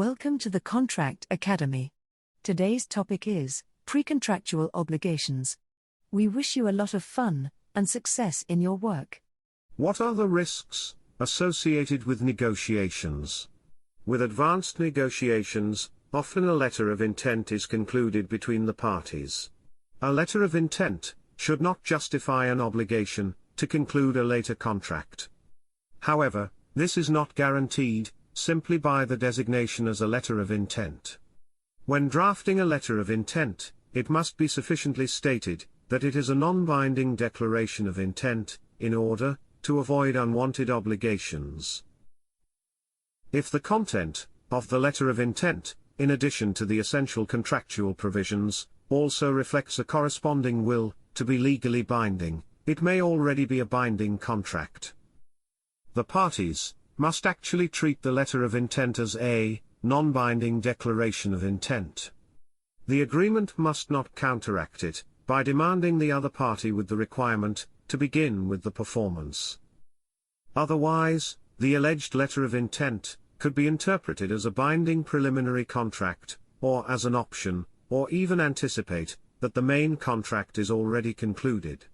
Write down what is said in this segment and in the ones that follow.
Welcome to the Contract Academy. Today's topic is precontractual obligations. We wish you a lot of fun and success in your work. What are the risks associated with negotiations? With advanced negotiations, often a letter of intent is concluded between the parties. A letter of intent should not justify an obligation to conclude a later contract. However, this is not guaranteed simply by the designation as a letter of intent. When drafting a letter of intent, it must be sufficiently stated that it is a non-binding declaration of intent, in order to avoid unwanted obligations. If the content of the letter of intent, in addition to the essential contractual provisions, also reflects a corresponding will to be legally binding, it may already be a binding contract. The parties must actually treat the letter of intent as a non-binding declaration of intent. The agreement must not counteract it by demanding the other party with the requirement to begin with the performance. Otherwise, the alleged letter of intent could be interpreted as a binding preliminary contract, or as an option, or even anticipate that the main contract is already concluded.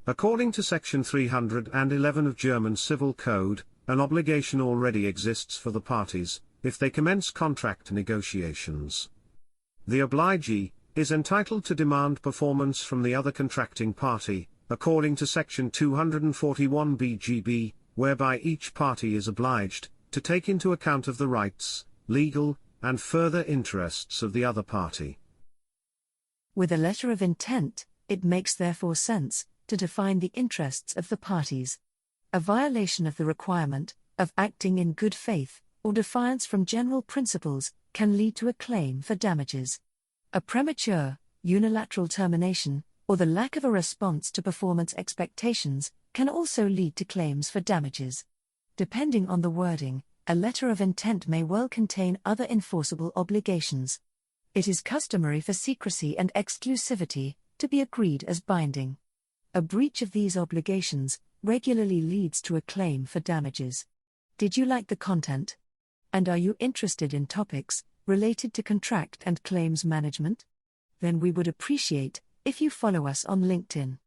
According to Section 311 of German Civil Code, an obligation already exists for the parties if they commence contract negotiations. The obligee is entitled to demand performance from the other contracting party, according to Section 241 BGB, whereby each party is obliged to take into account of the rights, legal, and further interests of the other party. With a letter of intent, it makes therefore sense to define the interests of the parties. A violation of the requirement of acting in good faith, or defiance from general principles, can lead to a claim for damages. A premature, unilateral termination, or the lack of a response to performance expectations, can also lead to claims for damages. Depending on the wording, a letter of intent may well contain other enforceable obligations. It is customary for secrecy and exclusivity to be agreed as binding. A breach of these obligations regularly leads to a claim for damages. Did you like the content? And are you interested in topics related to contract and claims management? Then we would appreciate if you follow us on LinkedIn.